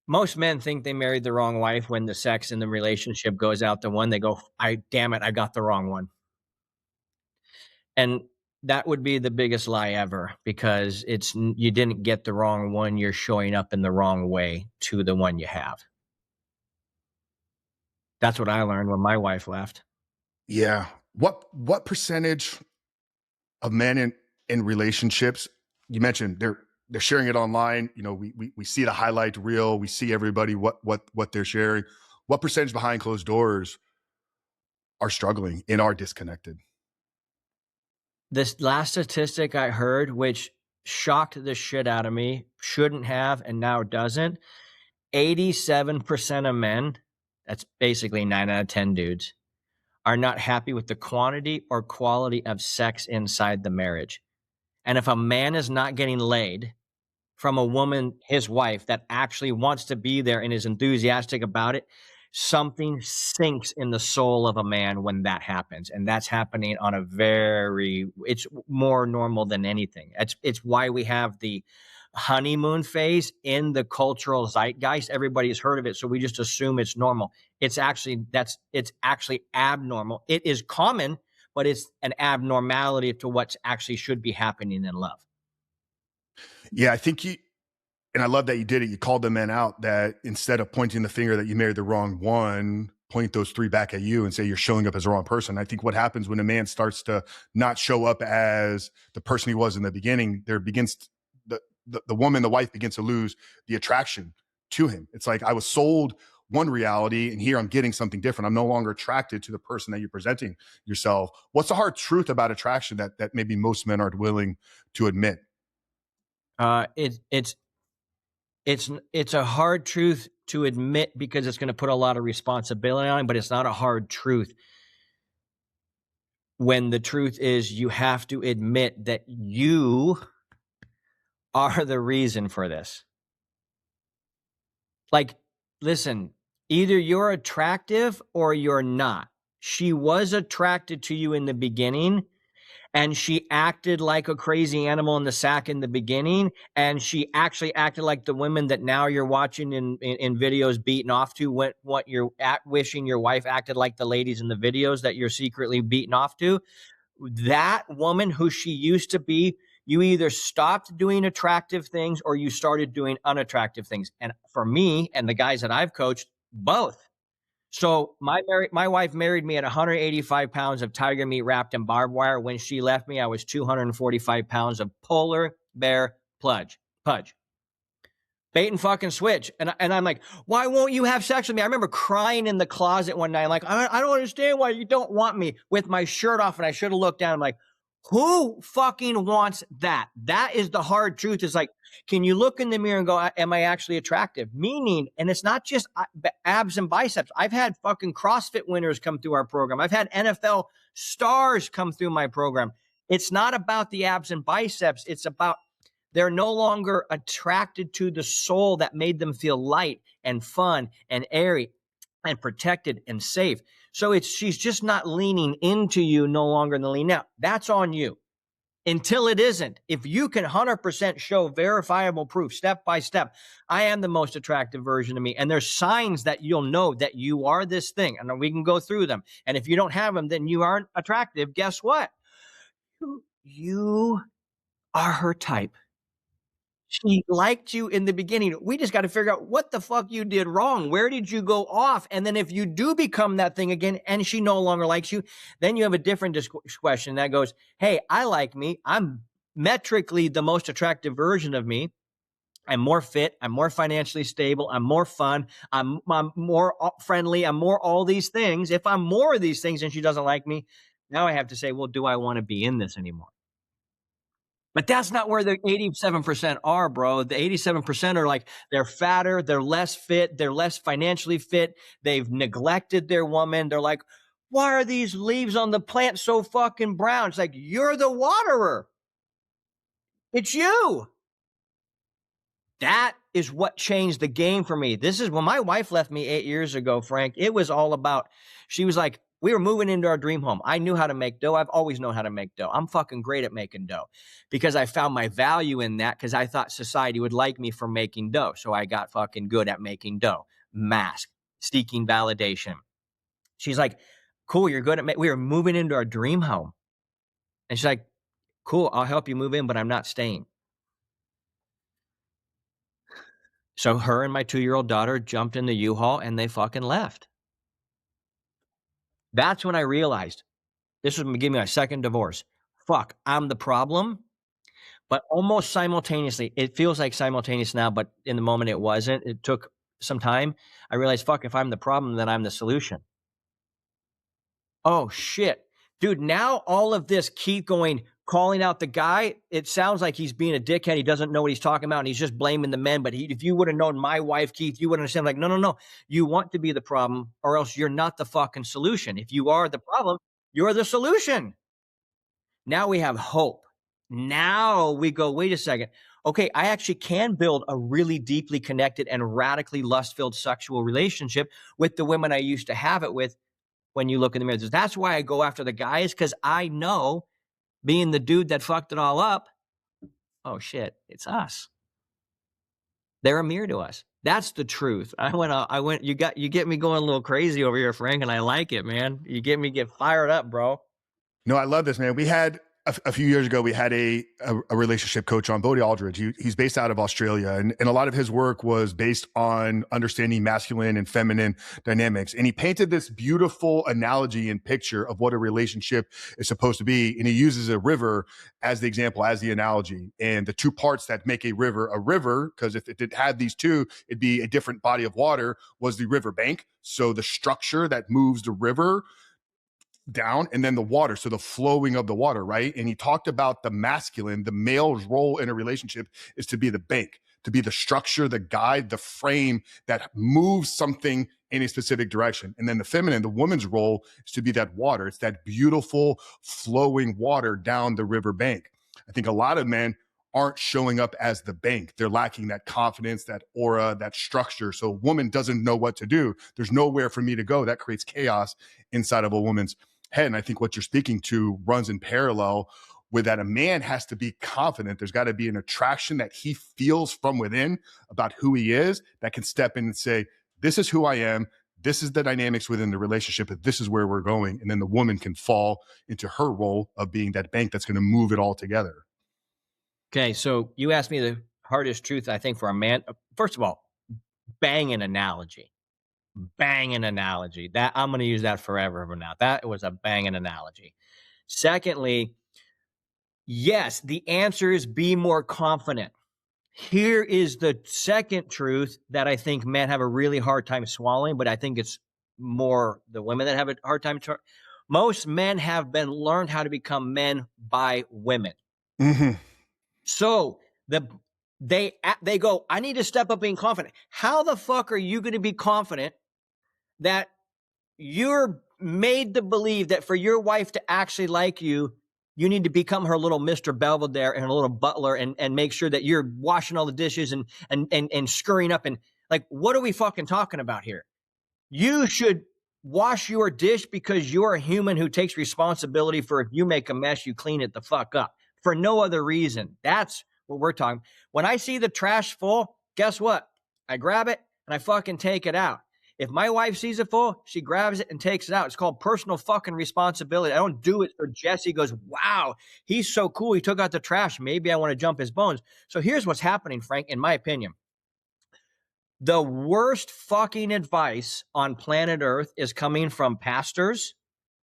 Most men think they married the wrong wife when the sex in the relationship goes out the one. They go, I damn it, I got the wrong one. And that would be the biggest lie ever because you didn't get the wrong one. You're showing up in the wrong way to the one you have. That's what I learned when my wife left. Yeah. What percentage of men in relationships, you mentioned they're sharing it online. You know, we see the highlight reel, we see everybody what they're sharing. What percentage behind closed doors are struggling and are disconnected? This last statistic I heard, which shocked the shit out of me, shouldn't have and now doesn't. 87% of men, that's basically 9 out of 10 dudes, are not happy with the quantity or quality of sex inside the marriage. And if a man is not getting laid from a woman, his wife, that actually wants to be there and is enthusiastic about it, something sinks in the soul of a man when that happens. And that's happening on a it's more normal than anything. It's why we have the honeymoon phase in the cultural zeitgeist. Everybody's heard of it, so we just assume it's normal. It's actually abnormal. It is common, but it's an abnormality to what actually should be happening in love. Yeah, I think and I love that you did it. You called the men out that instead of pointing the finger that you married the wrong one, point those three back at you and say you're showing up as the wrong person. I think what happens when a man starts to not show up as the person he was in the beginning, the woman, the wife begins to lose the attraction to him. It's like, I was sold one reality and here I'm getting something different. I'm no longer attracted to the person that you're presenting yourself. What's the hard truth about attraction that maybe most men aren't willing to admit? It's a hard truth to admit because it's going to put a lot of responsibility on him, but it's not a hard truth when the truth is you have to admit that you are the reason for this. Like, listen, either you're attractive or you're not. She was attracted to you in the beginning, and she acted like a crazy animal in the sack in the beginning, and she actually acted like the women that now you're watching in videos beating off to what you're wishing your wife acted like the ladies in the videos that you're secretly beating off to. That woman who she used to be, you either stopped doing attractive things or you started doing unattractive things. And for me and the guys that I've coached, both. So my wife married me at 185 pounds of tiger meat wrapped in barbed wire. When she left me, I was 245 pounds of polar bear pudge. Bait and fucking switch. And I'm like, why won't you have sex with me? I remember crying in the closet one night. I'm like, I don't understand why you don't want me with my shirt off. And I should have looked down. I'm like, who fucking wants that? That is the hard truth. It's like, can you look in the mirror and go, am I actually attractive? Meaning, and it's not just abs and biceps. I've had fucking CrossFit winners come through our program. I've had NFL stars come through my program. It's not about the abs and biceps. It's about they're no longer attracted to the soul that made them feel light and fun and airy and protected and safe. So she's just not leaning into you no longer in the lean. Now, that's on you until it isn't. If you can 100% show verifiable proof step by step, I am the most attractive version of me. And there's signs that you'll know that you are this thing. And we can go through them. And if you don't have them, then you aren't attractive. Guess what? You are her type. She liked you in the beginning. We just got to figure out what the fuck you did wrong. Where did you go off? And then if you do become that thing again and she no longer likes you, then you have a different question that goes, hey, I like me. I'm metrically the most attractive version of me. I'm more fit. I'm more financially stable. I'm more fun. I'm more friendly. I'm more all these things. If I'm more of these things and she doesn't like me, now I have to say, well, do I want to be in this anymore? But that's not where the 87% are, bro. The 87% are like, they're fatter, they're less fit, they're less financially fit, they've neglected their woman. They're like, why are these leaves on the plant so fucking brown? It's like, you're the waterer. It's you. That is what changed the game for me. This is when my wife left me 8 years ago, Frank. It was all about, she was like, We were moving into our dream home. I knew how to make dough. I've always known how to make dough. I'm fucking great at making dough because I found my value in that because I thought society would like me for making dough. So I got fucking good at making dough. Mask, seeking validation. She's like, cool, you're good at we were moving into our dream home. And she's like, cool, I'll help you move in, but I'm not staying. So her and my 2-year-old daughter jumped in the U-Haul and they fucking left. That's when I realized this was giving me my second divorce. Fuck, I'm the problem. But almost simultaneously, it feels like simultaneous now, but in the moment it wasn't. It took some time. I realized, fuck, if I'm the problem, then I'm the solution. Oh shit. Dude, now all of this Keith going, calling out the guy, it sounds like he's being a dickhead. He doesn't know what he's talking about and he's just blaming the men. But if you would have known my wife, Keith, you would understand like, no. You want to be the problem or else you're not the fucking solution. If you are the problem, you're the solution. Now we have hope. Now we go, wait a second. Okay, I actually can build a really deeply connected and radically lust-filled sexual relationship with the women I used to have it with when you look in the mirror. That's why I go after the guys, because I know, being the dude that fucked it all up, oh shit, it's us. They're a mirror to us. That's the truth. You get me going a little crazy over here, Frank, and I like it, man. You get fired up, bro. No, I love this, man. We had a few years ago, we had a relationship coach on, Bodie Aldridge. He's based out of Australia, and a lot of his work was based on understanding masculine and feminine dynamics. And he painted this beautiful analogy and picture of what a relationship is supposed to be. And he uses a river as the example, as the analogy. And the two parts that make a river, because if it had these two, it'd be a different body of water, was the river bank. So the structure that moves the river down, and then the water, so the flowing of the water, right? And he talked about the masculine, the male's role in a relationship is to be the bank, to be the structure, the guide, the frame that moves something in a specific direction. And then the feminine, the woman's role is to be that water. It's that beautiful flowing water down the river bank. I think a lot of men aren't showing up as the bank. They're lacking that confidence, that aura, that structure. So a woman doesn't know what to do. There's nowhere for me to go. That creates chaos inside of a woman's head. And I think what you're speaking to runs in parallel with that. A man has to be confident. There's got to be an attraction that he feels from within about who he is that can step in and say, this is who I am. This is the dynamics within the relationship. This is where we're going. And then the woman can fall into her role of being that bank that's going to move it all together. Okay, so you asked me the hardest truth, I think, for a man. First of all, banging analogy. That I'm going to use that forever from now. That was a banging analogy. Secondly, yes, the answer is be more confident. Here is the second truth that I think men have a really hard time swallowing, but I think it's more the women that have a hard time. Most men have been learned how to become men by women. Mm-hmm. So they go, I need to step up being confident. How the fuck are you going to be confident that you're made to believe that for your wife to actually like you, you need to become her little Mr. Belvedere and her little butler and make sure that you're washing all the dishes and scurrying up, and like, what are we fucking talking about here? You should wash your dish because you're a human who takes responsibility for if you make a mess, you clean it the fuck up for no other reason. That's what we're talking. When I see the trash full, guess what? I grab it and I fucking take it out. If my wife sees it full, she grabs it and takes it out. It's called personal fucking responsibility. I don't do it so Jesse goes, wow, he's so cool. He took out the trash. Maybe I want to jump his bones. So here's what's happening, Frank, in my opinion. The worst fucking advice on planet Earth is coming from pastors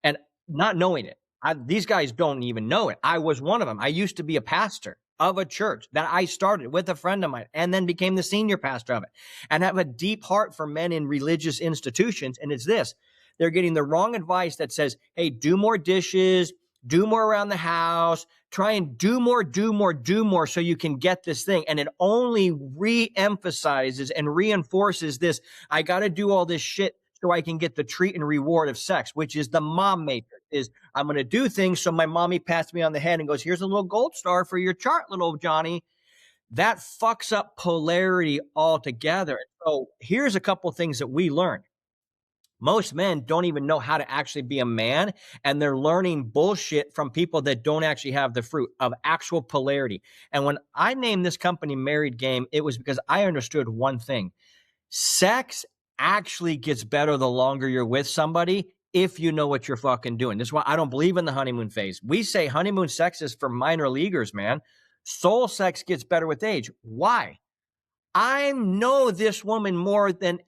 and not knowing it. These guys don't even know it. I was one of them. I used to be a pastor of a church that I started with a friend of mine and then became the senior pastor of it, and have a deep heart for men in religious institutions. And it's this: they're getting the wrong advice that says, hey, do more dishes, do more around the house, try and do more so you can get this thing. And it only re-emphasizes and reinforces this, I got to do all this shit so I can get the treat and reward of sex, which is the mom matrix. Is I'm going to do things so my mommy pats me on the head and goes, here's a little gold star for your chart, little Johnny. That fucks up polarity altogether. So here's a couple of things that we learned. Most men don't even know how to actually be a man, and they're learning bullshit from people that don't actually have the fruit of actual polarity. And when I named this company Married Game, it was because I understood one thing. Sex actually gets better the longer you're with somebody if you know what you're fucking doing. This is why I don't believe in the honeymoon phase. We say honeymoon sex is for minor leaguers, man. Soul sex gets better with age. Why? I know this woman more than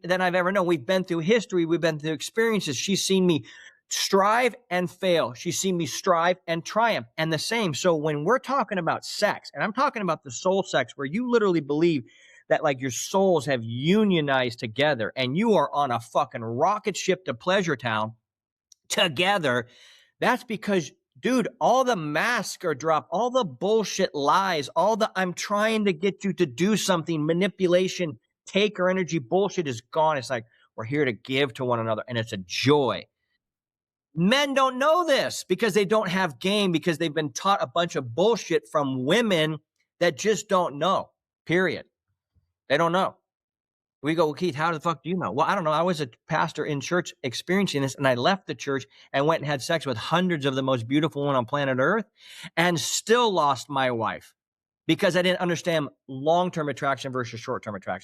I've ever known. We've been through history. We've been through experiences. She's seen me strive and fail. She's seen me strive and triumph, and the same. So when we're talking about sex, and I'm talking about the soul sex, where you literally believe that like your souls have unionized together and you are on a fucking rocket ship to Pleasure Town together, that's because, dude, all the masks are dropped, all the bullshit lies, all the I'm trying to get you to do something, manipulation, take our energy bullshit is gone. It's like we're here to give to one another, and it's a joy. Men don't know this because they don't have game, because they've been taught a bunch of bullshit from women that just don't know, period. They don't know. We go, well, Keith, how the fuck do you know? Well, I don't know. I was a pastor in church experiencing this, and I left the church and went and had sex with hundreds of the most beautiful women on planet Earth and still lost my wife because I didn't understand long-term attraction versus short-term attraction.